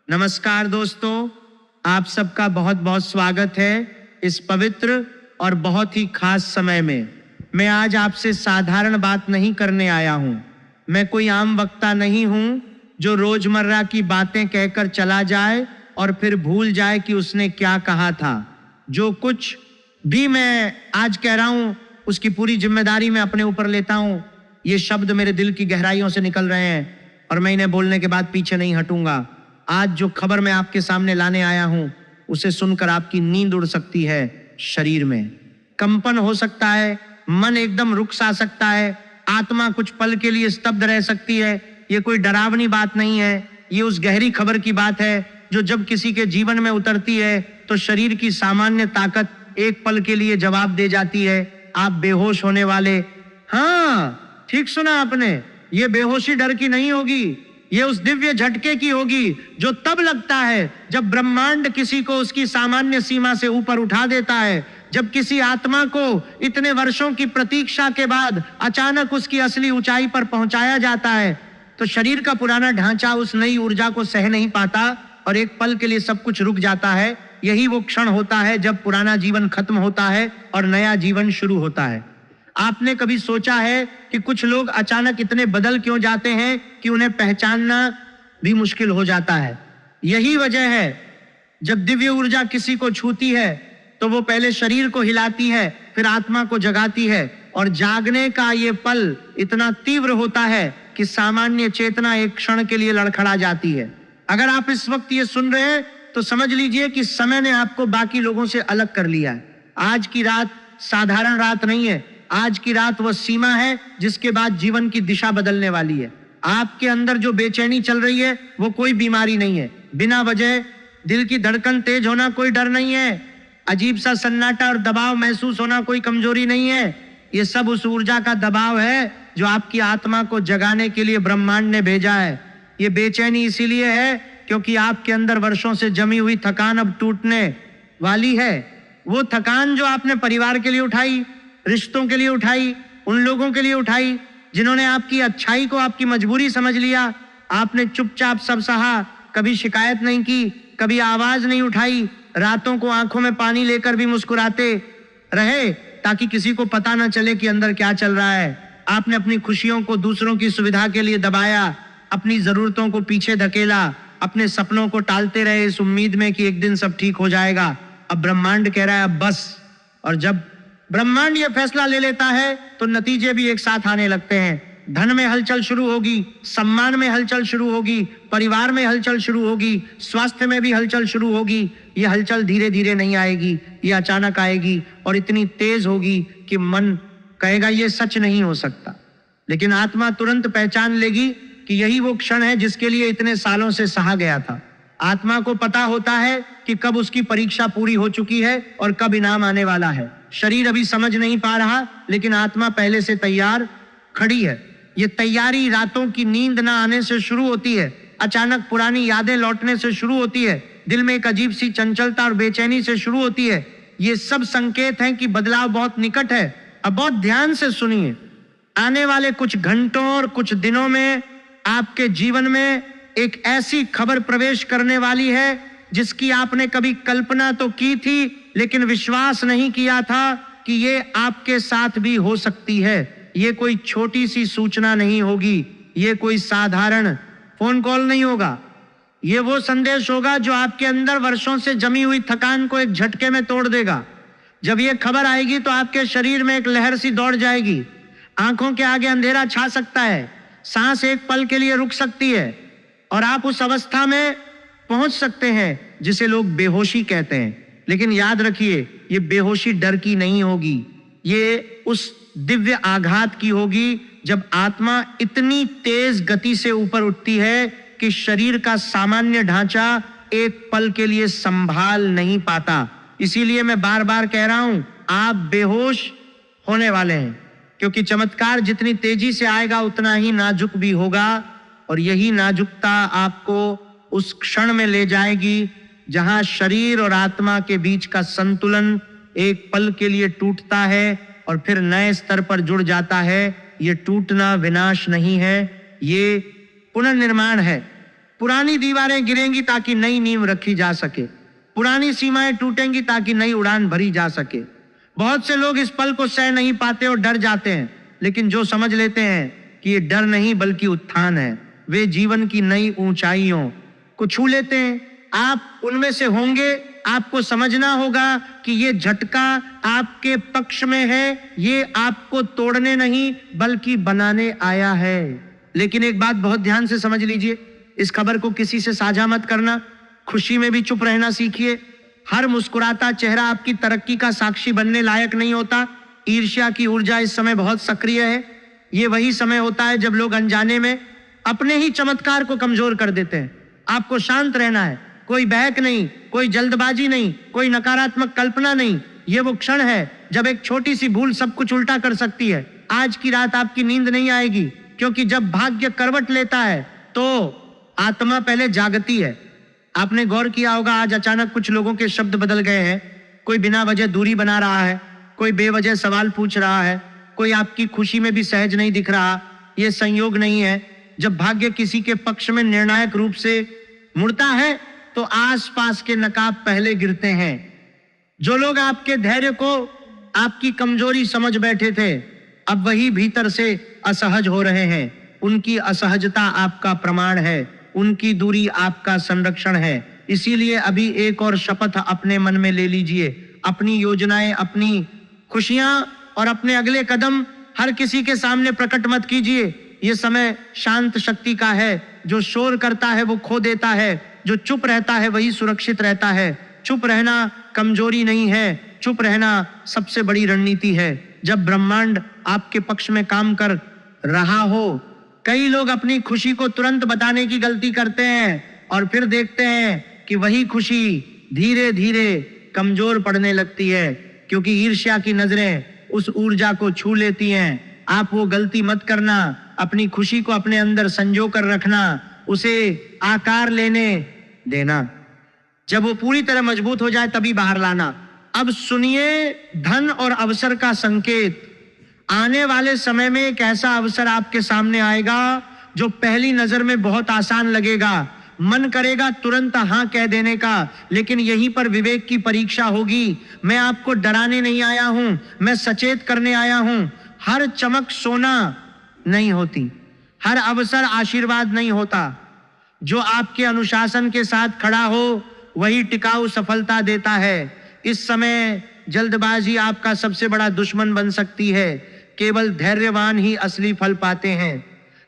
नमस्कार दोस्तों, आप सबका बहुत बहुत स्वागत है इस पवित्र और बहुत ही खास समय में। मैं आज आपसे साधारण बात नहीं करने आया हूं। मैं कोई आम वक्ता नहीं हूं जो रोजमर्रा की बातें कहकर चला जाए और फिर भूल जाए कि उसने क्या कहा था। जो कुछ भी मैं आज कह रहा हूं उसकी पूरी जिम्मेदारी मैं अपने ऊपर लेता हूं। ये शब्द मेरे दिल की गहराइयों से निकल रहे हैं और मैं इन्हें बोलने के बाद पीछे नहीं हटूंगा। आज जो खबर मैं आपके सामने लाने आया हूं उसे सुनकर आपकी नींद उड़ सकती है, शरीर में कंपन हो सकता है, मन एकदम रुक सा सकता है, आत्मा कुछ पल के लिए स्तब्ध रह सकती है। ये कोई डरावनी बात नहीं है, ये उस गहरी खबर की बात है जो जब किसी के जीवन में उतरती है तो शरीर की सामान्य ताकत एक पल के लिए जवाब दे जाती है। आप बेहोश होने वाले, हाँ ठीक सुना आपने, ये बेहोशी डर की नहीं होगी, ये उस दिव्य झटके की होगी जो तब लगता है जब ब्रह्मांड किसी को उसकी सामान्य सीमा से ऊपर उठा देता है। जब किसी आत्मा को इतने वर्षों की प्रतीक्षा के बाद अचानक उसकी असली ऊंचाई पर पहुंचाया जाता है तो शरीर का पुराना ढांचा उस नई ऊर्जा को सह नहीं पाता और एक पल के लिए सब कुछ रुक जाता है। यही वो क्षण होता है जब पुराना जीवन खत्म होता है और नया जीवन शुरू होता है। आपने कभी सोचा है कि कुछ लोग अचानक इतने बदल क्यों जाते हैं कि उन्हें पहचानना भी मुश्किल हो जाता है? यही वजह है, जब दिव्य ऊर्जा किसी को छूती है तो वो पहले शरीर को हिलाती है, फिर आत्मा को जगाती है और जागने का ये पल इतना तीव्र होता है कि सामान्य चेतना एक क्षण के लिए लड़खड़ा जाती है। अगर आप इस वक्त ये सुन रहे हैं तो समझ लीजिए कि समय ने आपको बाकी लोगों से अलग कर लिया है। आज की रात साधारण रात नहीं है, आज की रात वह सीमा है जिसके बाद जीवन की दिशा बदलने वाली है। आपके अंदर जो बेचैनी चल रही है वो कोई बीमारी नहीं है, बिना वजह दिल की धड़कन तेज होना कोई डर नहीं है, अजीब सा सन्नाटा और दबाव महसूस होना कोई कमजोरी नहीं है। ये सब उस ऊर्जा का दबाव है जो आपकी आत्मा को जगाने के लिए ब्रह्मांड ने भेजा है। ये बेचैनी इसीलिए है क्योंकि आपके अंदर वर्षों से जमी हुई थकान अब टूटने वाली है। वो थकान जो आपने परिवार के लिए उठाई, रिश्तों के लिए उठाई, उन लोगों के लिए उठाई जिन्होंने आपकी अच्छाई को आपकी मजबूरी समझ लिया। आपने चुपचाप सब सहा, कभी शिकायत नहीं की, कभी आवाज नहीं उठाई, रातों को आंखों में पानी लेकर भी मुस्कुराते रहे ताकि किसी को पता ना चले कि अंदर क्या चल रहा है। आपने अपनी खुशियों को दूसरों की सुविधा के लिए दबाया, अपनी जरूरतों को पीछे धकेला, अपने सपनों को टालते रहे इस उम्मीद में कि एक दिन सब ठीक हो जाएगा। अब ब्रह्मांड कह रहा है अब बस। और जब ब्रह्मांड यह फैसला ले लेता है तो नतीजे भी एक साथ आने लगते हैं। धन में हलचल शुरू होगी, सम्मान में हलचल शुरू होगी, परिवार में हलचल शुरू होगी, स्वास्थ्य में भी हलचल शुरू होगी। ये हलचल धीरे धीरे नहीं आएगी, ये अचानक आएगी और इतनी तेज होगी कि मन कहेगा ये सच नहीं हो सकता, लेकिन आत्मा तुरंत पहचान लेगी कि यही वो क्षण है जिसके लिए इतने सालों से सहा गया था। आत्मा को पता होता है कि कब उसकी परीक्षा पूरी हो चुकी है और कब इनाम आने वाला है। शरीर अभी समझ नहीं पा रहा, लेकिन आत्मा पहले से तैयार खड़ी है। ये तैयारी रातों की नींद ना आने से शुरू होती है, अचानक पुरानी यादें लौटने से शुरू होती है, दिल में एक अजीब सी चंचलता और बेचैनी से शुरू होती है। ये सब संकेत हैं कि बदलाव बहुत निकट है। अब बहुत ध्यान से सुनिए, आने वाले कुछ घंटों और कुछ दिनों में आपके जीवन में एक ऐसी खबर प्रवेश करने वाली है जिसकी आपने कभी कल्पना तो की थी लेकिन विश्वास नहीं किया था कि ये आपके साथ भी हो सकती है। ये कोई छोटी सी सूचना नहीं होगी, ये कोई साधारण फोन कॉल नहीं होगा, ये वो संदेश होगा जो आपके अंदर वर्षों से जमी हुई थकान को एक झटके में तोड़ देगा। जब ये खबर आएगी तो आपके शरीर में एक लहर सी दौड़ जाएगी, आंखों के आगे अंधेरा छा सकता है, सांस एक पल के लिए रुक सकती है और आप उस अवस्था में पहुंच सकते हैं जिसे लोग बेहोशी कहते हैं। लेकिन याद रखिए, ये बेहोशी डर की नहीं होगी, ये उस दिव्य आघात की होगी जब आत्मा इतनी तेज गति से ऊपर उठती है कि शरीर का सामान्य ढांचा एक पल के लिए संभाल नहीं पाता। इसीलिए मैं बार बार कह रहा हूं, आप बेहोश होने वाले हैं, क्योंकि चमत्कार जितनी तेजी से आएगा उतना ही नाजुक भी होगा और यही नाजुकता आपको उस क्षण में ले जाएगी जहां शरीर और आत्मा के बीच का संतुलन एक पल के लिए टूटता है और फिर नए स्तर पर जुड़ जाता है। ये टूटना विनाश नहीं है, ये पुनर्निर्माण है। पुरानी दीवारें गिरेंगी ताकि नई नींव रखी जा सके, पुरानी सीमाएं टूटेंगी ताकि नई उड़ान भरी जा सके। बहुत से लोग इस पल को सह नहीं पाते और डर जाते हैं, लेकिन जो समझ लेते हैं कि ये डर नहीं बल्कि उत्थान है, वे जीवन की नई ऊंचाइयों को छू लेते हैं। आप उनमें से होंगे। आपको समझना होगा कि ये झटका आपके पक्ष में है, ये आपको तोड़ने नहीं बल्कि बनाने आया है। लेकिन एक बात बहुत ध्यान से समझ लीजिए, इस खबर को किसी से साझा मत करना। खुशी में भी चुप रहना सीखिए। हर मुस्कुराता चेहरा आपकी तरक्की का साक्षी बनने लायक नहीं होता। ईर्ष्या की ऊर्जा इस समय बहुत सक्रिय है। ये वही समय होता है जब लोग अनजाने में अपने ही चमत्कार को कमजोर कर देते हैं। आपको शांत रहना है, कोई बहक नहीं, कोई जल्दबाजी नहीं, कोई नकारात्मक कल्पना नहीं। ये वो क्षण है जब एक छोटी सी भूल सब कुछ उल्टा कर सकती है। आज की रात आपकी नींद नहीं आएगी, क्योंकि जब भाग्य करवट लेता है तो आत्मा पहले जागती है। आपने गौर किया होगा, आज अचानक कुछ लोगों के शब्द बदल गए हैं। कोई बिना वजह दूरी बना रहा है, कोई बेवजह सवाल पूछ रहा है, कोई आपकी खुशी में भी सहज नहीं दिख रहा। ये संयोग नहीं है। जब भाग्य किसी के पक्ष में निर्णायक रूप से मुड़ता है तो आसपास के नकाब पहले गिरते हैं। जो लोग आपके धैर्य को आपकी कमजोरी समझ बैठे थे, अब वही भीतर से असहज हो रहे हैं। उनकी असहजता आपका प्रमाण है, उनकी दूरी आपका संरक्षण है। इसीलिए अभी एक और शपथ अपने मन में ले लीजिए। अपनी योजनाएं, अपनी खुशियां और अपने अगले कदम हर किसी के सामने प्रकट मत कीजिए। ये समय शांत शक्ति का है। जो शोर करता है वो खो देता है, जो चुप रहता है वही सुरक्षित रहता है। चुप रहना कमजोरी नहीं है, चुप रहना सबसे बड़ी रणनीति है। जब ब्रह्मांड आपके पक्ष में काम कर रहा हो, कई लोग अपनी खुशी को तुरंत बताने की गलती करते हैं और फिर देखते हैं कि वही खुशी धीरे धीरे कमजोर पड़ने लगती है, क्योंकि ईर्ष्या की नजरें उस ऊर्जा को छू लेती हैं। आप वो गलती मत करना। अपनी खुशी को अपने अंदर संजो कर रखना, उसे आकार लेने देना। जब वो पूरी तरह मजबूत हो जाए तभी बाहर लाना। अब सुनिए धन और अवसर का संकेत। आने वाले समय में एक ऐसा अवसर आपके सामने आएगा जो पहली नजर में बहुत आसान लगेगा। मन करेगा तुरंत हाँ कह देने का, लेकिन यहीं पर विवेक की परीक्षा होगी। मैं आपको डराने नहीं आया हूं, मैं सचेत करने आया हूं। हर चमक सोना नहीं होती, हर अवसर आशीर्वाद नहीं होता। जो आपके अनुशासन के साथ खड़ा हो वही टिकाऊ सफलता देता है। इस समय जल्दबाजी आपका सबसे बड़ा दुश्मन बन सकती है। केवल धैर्यवान ही असली फल पाते हैं।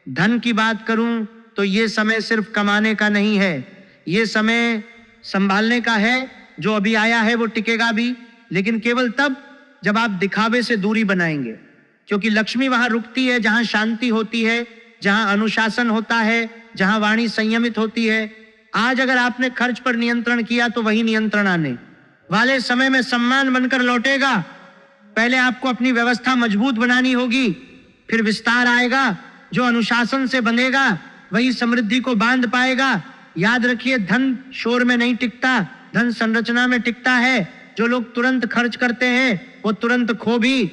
धन की बात करूं तो ये समय सिर्फ कमाने का नहीं है, ये समय संभालने का है। जो अभी आया है वो टिकेगा भी, लेकिन केवल तब जब आप दिखावे से दूरी बनाएंगे। क्योंकि लक्ष्मी वहां रुकती है जहां शांति होती है, जहां अनुशासन होता है, जहां वाणी संयमित होती है। आज अगर आपने खर्च पर नियंत्रण किया तो वही नियंत्रण आने वाले समय में सम्मान बनकर लौटेगा। पहले आपको अपनी व्यवस्था मजबूत बनानी होगी, फिर विस्तार आएगा। जो अनुशासन से बंधेगा वही समृद्धि को बांध पाएगा। याद रखिए, धन शोर में नहीं टिकता, धन संरचना में टिकता है। जो लोग तुरंत खर्च करते हैं वो तुरंत खो भी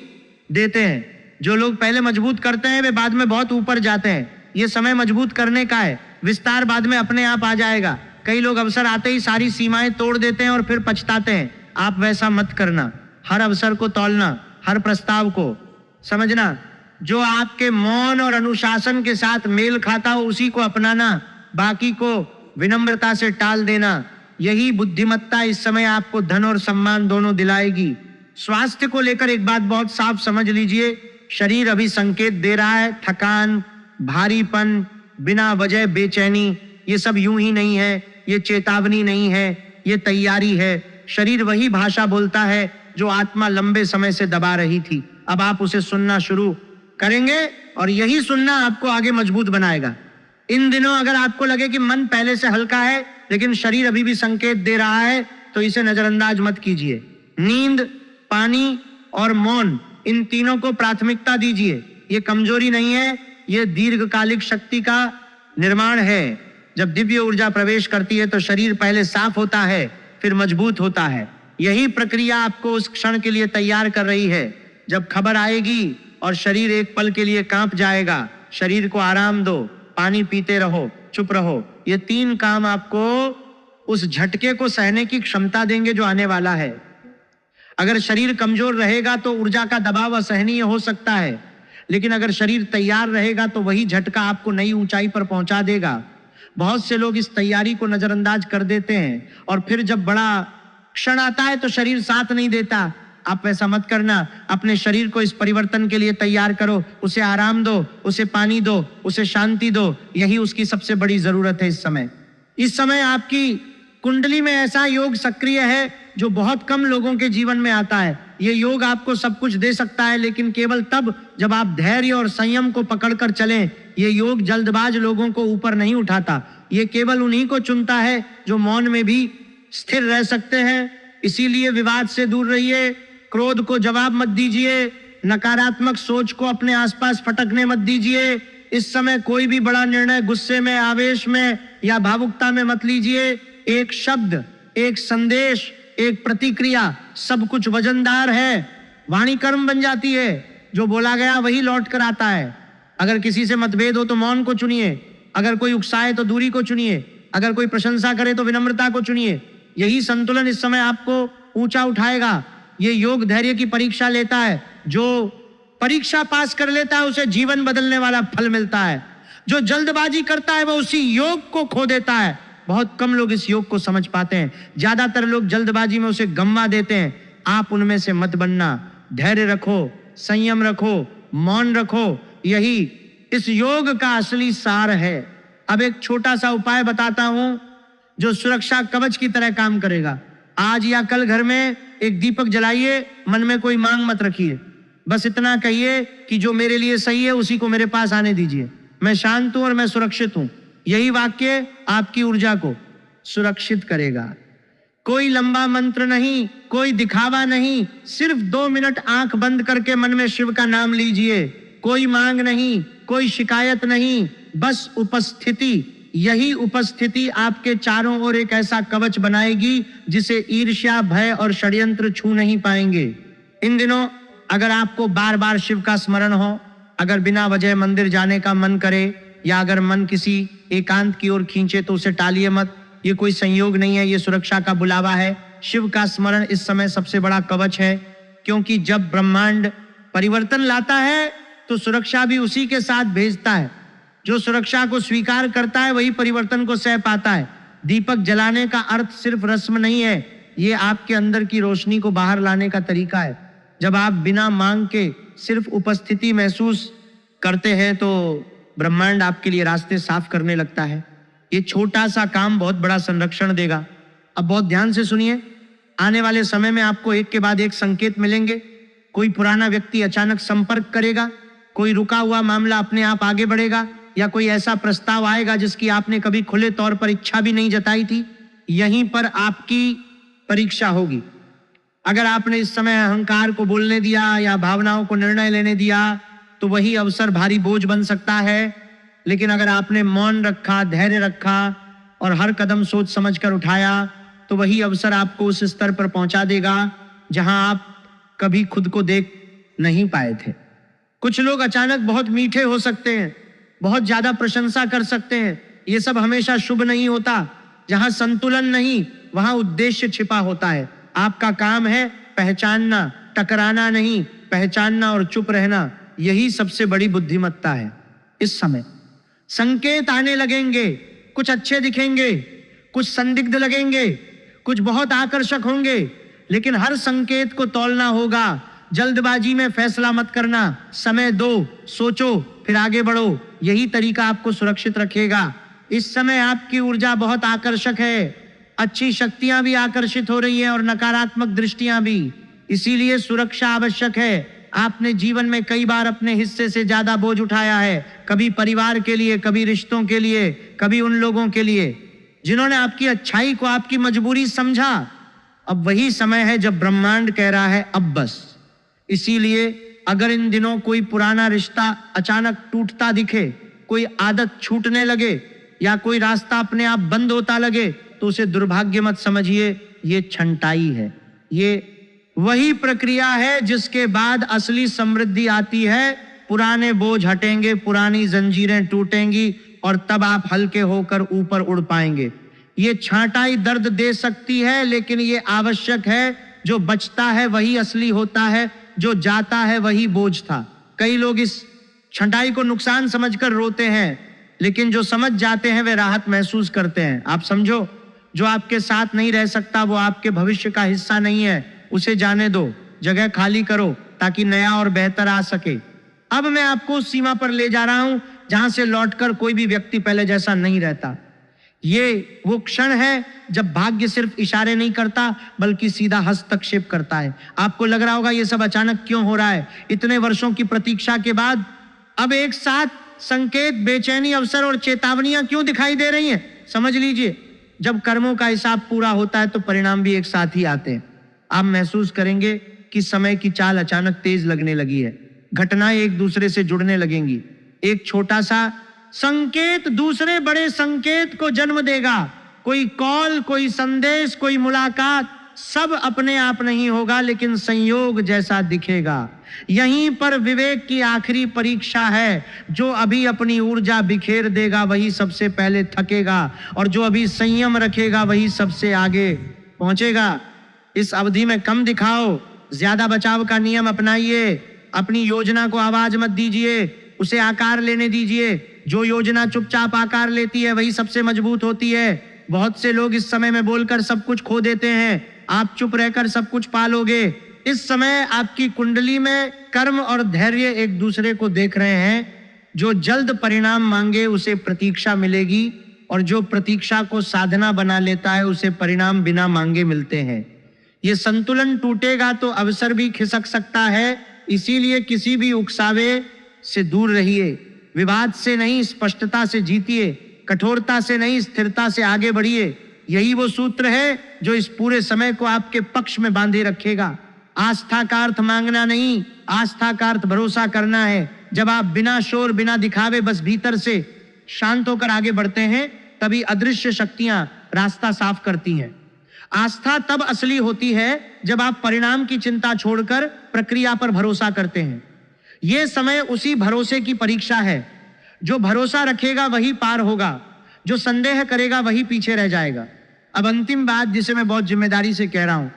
देते हैं। जो लोग पहले मजबूत करते हैं वे बाद में बहुत ऊपर जाते हैं। ये समय मजबूत करने का है, विस्तार बाद में अपने आप आ जाएगा। कई लोग अवसर आते ही सारी सीमाएं तोड़ देते हैं और फिर पछताते हैं। आप वैसा मत करना। हर अवसर को तौलना, हर प्रस्ताव को समझना। जो आपके मौन और अनुशासन के साथ मेल खाता हो उसी को अपनाना, बाकी को विनम्रता से टाल देना। यही बुद्धिमत्ता इस समय आपको धन और सम्मान दोनों दिलाएगी। स्वास्थ्य को लेकर एक बात बहुत साफ समझ लीजिए। शरीर अभी संकेत दे रहा है। थकान, भारीपन, बिना वजह बेचैनी, ये सब यूं ही नहीं है। ये चेतावनी नहीं है, ये तैयारी है। शरीर वही भाषा बोलता है जो आत्मा लंबे समय से दबा रही थी। अब आप उसे सुनना शुरू करेंगे और यही सुनना आपको आगे मजबूत बनाएगा। इन दिनों अगर आपको लगे कि मन पहले से हल्का है लेकिन शरीर अभी भी संकेत दे रहा है तो इसे नजरअंदाज मत कीजिए। नींद, पानी और मौन, इन तीनों को प्राथमिकता दीजिए। ये कमजोरी नहीं है, ये दीर्घकालिक शक्ति का निर्माण है। जब दिव्य ऊर्जा प्रवेश करती है तो शरीर पहले साफ होता है, फिर मजबूत होता है। यही प्रक्रिया आपको उस क्षण के लिए तैयार कर रही है जब खबर आएगी और शरीर एक पल के लिए कांप जाएगा। शरीर को आराम दो, पानी पीते रहो, चुप रहो। ये 3 काम आपको उस झटके को सहने की क्षमता देंगे जो आने वाला है। अगर शरीर कमजोर रहेगा तो ऊर्जा का दबाव असहनीय हो सकता है, लेकिन अगर शरीर तैयार रहेगा तो वही झटका आपको नई ऊंचाई पर पहुंचा देगा। बहुत से लोग इस तैयारी को नजरअंदाज कर देते हैं और फिर जब बड़ा क्षण आता है तो शरीर साथ नहीं देता। आप वैसा मत करना। अपने शरीर को इस परिवर्तन के लिए तैयार करो, उसे आराम दो, उसे पानी दो, उसे शांति दो। यही उसकी सबसे बड़ी जरूरत है इस समय। इस समय आपकी कुंडली में ऐसा योग सक्रिय है जो बहुत कम लोगों के जीवन में आता है। ये योग आपको सब कुछ दे सकता है, लेकिन केवल तब जब आप धैर्य और संयम को पकड़कर चलें। ये योग जल्दबाज लोगों को ऊपर नहीं उठाता, ये केवल उन्हीं को चुनता है जो मौन में भी स्थिर रह सकते हैं। इसीलिए विवाद से दूर रहिए, क्रोध को जवाब मत दीजिए, नकारात्मक सोच को अपने आसपास फटकने मत दीजिए। इस समय कोई भी बड़ा निर्णय गुस्से में, आवेश में या भावुकता में मत लीजिए। एक शब्द, एक संदेश, एक प्रतिक्रिया, सब कुछ वजनदार है। वाणी कर्म बन जाती है, जो बोला गया वही लौट कर आता है। अगर किसी से मतभेद हो तो मौन को चुनिए, अगर कोई उकसाए तो दूरी को चुनिए, अगर कोई प्रशंसा करे तो विनम्रता को चुनिए। यही संतुलन इस समय आपको ऊंचा उठाएगा। ये योग धैर्य की परीक्षा लेता है। जो परीक्षा पास कर लेता है उसे जीवन बदलने वाला फल मिलता है। जो जल्दबाजी करता है वो उसी योग को खो देता है। बहुत कम लोग इस योग को समझ पाते हैं। ज्यादातर लोग जल्दबाजी में उसे गंवा देते हैं। आप उनमें से मत बनना। धैर्य रखो, संयम रखो, मौन रखो। यही इस योग का असली सार है। अब एक छोटा सा उपाय बताता हूं जो सुरक्षा कवच की तरह काम करेगा। आज या कल घर में एक दीपक जलाइए, मन में कोई मांग मत रखिए। बस इतना कहिए कि जो मेरे लिए सही है उसी को मेरे पास आने दीजिए। मैं शांत हूं और मैं सुरक्षित हूं। यही वाक्य आपकी ऊर्जा को सुरक्षित करेगा। कोई लंबा मंत्र नहीं, कोई दिखावा नहीं, सिर्फ 2 मिनट आंख बंद करके मन में शिव का नाम लीजिए। कोई मांग नहीं, कोई शिकायत नहीं, बस उपस्थिति। यही उपस्थिति आपके चारों ओर एक ऐसा कवच बनाएगी जिसे ईर्ष्या, भय और षड्यंत्र छू नहीं पाएंगे। इन दिनों अगर आपको बार बार शिव का स्मरण हो, अगर बिना वजह मंदिर जाने का मन करे या अगर मन किसी एकांत की ओर खींचे तो उसे टालिए मत। ये कोई संयोग नहीं है, ये सुरक्षा का बुलावा है। शिव का स्मरण इस समय सबसे बड़ा कवच है, क्योंकि जब ब्रह्मांड परिवर्तन लाता है तो सुरक्षा भी उसी के साथ भेजता है। जो सुरक्षा को स्वीकार करता है वही परिवर्तन को सह पाता है। दीपक जलाने का अर्थ सिर्फ रस्म नहीं है, ये आपके अंदर की रोशनी को बाहर लाने का तरीका है। जब आप बिना मांग के सिर्फ उपस्थिति महसूस करते हैं तो ब्रह्मांड आपके लिए रास्ते साफ करने लगता है। ये छोटा सा काम बहुत बड़ा संरक्षण देगा। अब बहुत ध्यान से सुनिए। आने वाले समय में आपको एक के बाद एक संकेत मिलेंगे। कोई पुराना व्यक्ति अचानक संपर्क करेगा, कोई रुका हुआ मामला अपने आप आगे बढ़ेगा, या कोई ऐसा प्रस्ताव आएगा जिसकी आपने कभी खुले तौर पर इच्छा भी नहीं जताई थी। यहीं पर आपकी परीक्षा होगी। अगर आपने इस समय अहंकार को बोलने दिया या भावनाओं को निर्णय लेने दिया तो वही अवसर भारी बोझ बन सकता है। लेकिन अगर आपने मौन रखा, धैर्य रखा और हर कदम सोच समझ कर उठाया तो वही अवसर आपको उस स्तर पर पहुंचा देगा जहां आप कभी खुद को देख नहीं पाए थे। कुछ लोग अचानक बहुत मीठे हो सकते हैं, बहुत ज्यादा प्रशंसा कर सकते हैं। ये सब हमेशा शुभ नहीं होता। जहां संतुलन नहीं वहां उद्देश्य छिपा होता है। आपका काम है पहचानना, टकराना नहीं, पहचानना और चुप रहना। यही सबसे बड़ी बुद्धिमत्ता है। इस समय संकेत आने लगेंगे, कुछ अच्छे दिखेंगे, कुछ संदिग्ध लगेंगे, कुछ बहुत आकर्षक होंगे, लेकिन हर संकेत को तौलना होगा। जल्दबाजी में फैसला मत करना। समय दो, सोचो, फिर आगे बढ़ो। यही तरीका आपको सुरक्षित रखेगा। इस समय आपकी ऊर्जा बहुत आकर्षक है। अच्छी शक्तियां भी आकर्षित हो रही हैं और नकारात्मक दृष्टियां भी। इसीलिए सुरक्षा आवश्यक है। आपने जीवन में कई बार अपने हिस्से से ज्यादा बोझ उठाया है, कभी परिवार के लिए, कभी रिश्तों के लिए, कभी उन लोगों के लिए जिन्होंने आपकी अच्छाई को आपकी मजबूरी समझा। अब वही समय है जब ब्रह्मांड कह रहा है अब बस। इसीलिए अगर इन दिनों कोई पुराना रिश्ता अचानक टूटता दिखे, कोई आदत छूटने लगे या कोई रास्ता अपने आप बंद होता लगे तो उसे दुर्भाग्य मत समझिए। ये छंटाई है। ये वही प्रक्रिया है जिसके बाद असली समृद्धि आती है। पुराने बोझ हटेंगे, पुरानी जंजीरें टूटेंगी और तब आप हल्के होकर ऊपर उड़ पाएंगे। ये छांटाई दर्द दे सकती है, लेकिन ये आवश्यक है। जो बचता है वही असली होता है, जो जाता है वही बोझ था। कई लोग इस छंटाई को नुकसान समझकर रोते हैं, लेकिन जो समझ जाते हैं वे राहत महसूस करते हैं। आप समझो, जो आपके साथ नहीं रह सकता वो आपके भविष्य का हिस्सा नहीं है, उसे जाने दो, जगह खाली करो ताकि नया और बेहतर आ सके। अब मैं आपको उस सीमा पर ले जा रहा हूं जहां से लौटकर कोई भी व्यक्ति पहले जैसा नहीं रहता। ये वो क्षण है जब भाग्य सिर्फ इशारे नहीं करता बल्कि सीधा हस्तक्षेप करता है। आपको लग रहा होगा ये सब अचानक क्यों हो रहा है, इतने वर्षों की प्रतीक्षा के बाद अब एक साथ संकेत, बेचैनी, अवसर और चेतावनियां क्यों दिखाई दे रही हैं? समझ लीजिए, जब कर्मों का हिसाब पूरा होता है तो परिणाम भी एक साथ ही आते हैं। आप महसूस करेंगे कि समय की चाल अचानक तेज लगने लगी है। घटनाएं एक दूसरे से जुड़ने लगेंगी। एक छोटा सा संकेत दूसरे बड़े संकेत को जन्म देगा। कोई कॉल, कोई संदेश, कोई मुलाकात, सब अपने आप नहीं होगा लेकिन संयोग जैसा दिखेगा। यहीं पर विवेक की आखिरी परीक्षा है। जो अभी अपनी ऊर्जा बिखेर देगा वही सबसे पहले थकेगा, और जो अभी संयम रखेगा वही सबसे आगे पहुंचेगा। इस अवधि में कम दिखाओ, ज्यादा बचाव का नियम अपनाइए। अपनी योजना को आवाज मत दीजिए, उसे आकार लेने दीजिए। जो योजना चुपचाप आकार लेती है वही सबसे मजबूत होती है। बहुत से लोग इस समय में बोलकर सब कुछ खो देते हैं। आप चुप रहकर सब कुछ पालोगे। इस समय आपकी कुंडली में कर्म और धैर्य एक दूसरे को देख रहे हैं। जो जल्द परिणाम मांगे उसे प्रतीक्षा मिलेगी, और जो प्रतीक्षा को साधना बना लेता है उसे परिणाम बिना मांगे मिलते हैं। ये संतुलन टूटेगा तो अवसर भी खिसक सकता है। इसीलिए किसी भी उकसावे से दूर रहिए। विवाद से नहीं, स्पष्टता से जीतिए। कठोरता से नहीं, स्थिरता से आगे बढ़िए। यही वो सूत्र है जो इस पूरे समय को आपके पक्ष में बांधे रखेगा। आस्था का अर्थ मांगना नहीं, आस्था का अर्थ भरोसा करना है। जब आप बिना शोर, बिना दिखावे, बस भीतर से शांत होकर आगे बढ़ते हैं, तभी अदृश्य शक्तियां रास्ता साफ करती हैं। आस्था तब असली होती है जब आप परिणाम की चिंता छोड़कर प्रक्रिया पर भरोसा करते हैं। यह समय उसी भरोसे की परीक्षा है। जो भरोसा रखेगा वही पार होगा, जो संदेह करेगा वही पीछे रह जाएगा। अब अंतिम बात, जिसे मैं बहुत जिम्मेदारी से कह रहा हूं,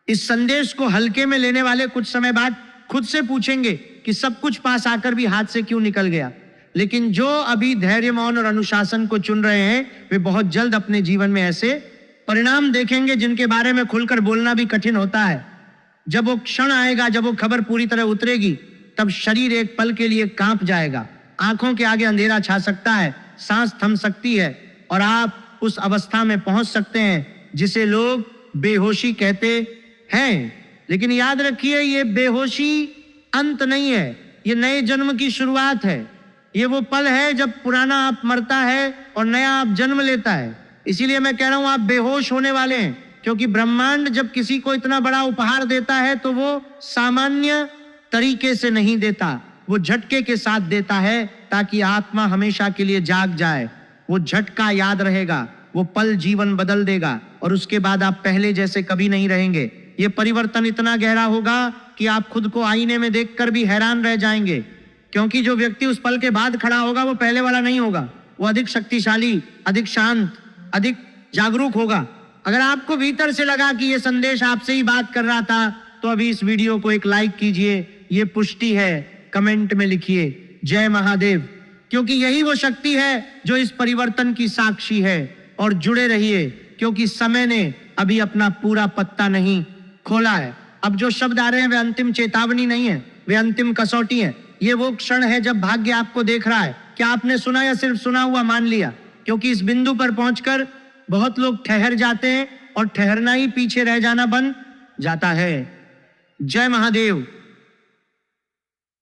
इस संदेश को हल्के में लेने वाले कुछ समय बाद खुद से पूछेंगे कि सब कुछ पास आकर भी हाथ से क्यों निकल गया। लेकिन जो अभी धैर्य, मौन और अनुशासन को चुन रहे हैं, वे बहुत जल्द अपने जीवन में ऐसे परिणाम देखेंगे जिनके बारे में खुलकर बोलना भी कठिन होता है। जब वो क्षण आएगा, जब वो खबर पूरी तरह उतरेगी, तब शरीर एक पल के लिए कांप जाएगा। आंखों के आगे अंधेरा छा सकता है, सांस थम सकती है, और आप उस अवस्था में पहुंच सकते हैं जिसे लोग बेहोशी कहते हैं। लेकिन याद रखिए, ये बेहोशी अंत नहीं है, ये नए जन्म की शुरुआत है। ये वो पल है जब पुराना आप मरता है और नया आप जन्म लेता है। इसीलिए मैं कह रहा हूं, आप बेहोश होने वाले हैं, क्योंकि ब्रह्मांड जब किसी को इतना बड़ा उपहार देता है तो वो सामान्य तरीके से नहीं देता, वो झटके के साथ देता है, ताकि आत्मा हमेशा के लिए जाग जाए। वो झटका याद रहेगा, वो पल जीवन बदल देगा, और उसके बाद आप पहले जैसे कभी नहीं रहेंगे। ये परिवर्तन इतना गहरा होगा कि आप खुद को आईने में देखकर भी हैरान रह जाएंगे, क्योंकि जो व्यक्ति उस पल के बाद खड़ा होगा वो पहले वाला नहीं होगा। वो अधिक शक्तिशाली, अधिक शांत, अधिक जागरूक होगा। अगर आपको भीतर से लगा कि ये संदेश आपसे ही बात कर रहा था, तो अभी इस वीडियो को एक लाइक कीजिए। ये पुष्टि है, कमेंट में लिखिए जय महादेव, क्योंकि यही वो शक्ति है जो इस परिवर्तन की साक्षी है। और जुड़े रहिए, क्योंकि समय ने अभी अपना पूरा पत्ता नहीं खोला है। अब जो शब्द आ रहे हैं वे अंतिम चेतावनी नहीं है, वे अंतिम कसौटी है। ये वो क्षण है जब भाग्य आपको देख रहा है। क्या आपने सुना या सिर्फ सुना हुआ मान लिया? क्योंकि इस बिंदु पर पहुंचकर बहुत लोग ठहर जाते हैं, और ठहरना ही पीछे रह जाना बन जाता है। जय महादेव।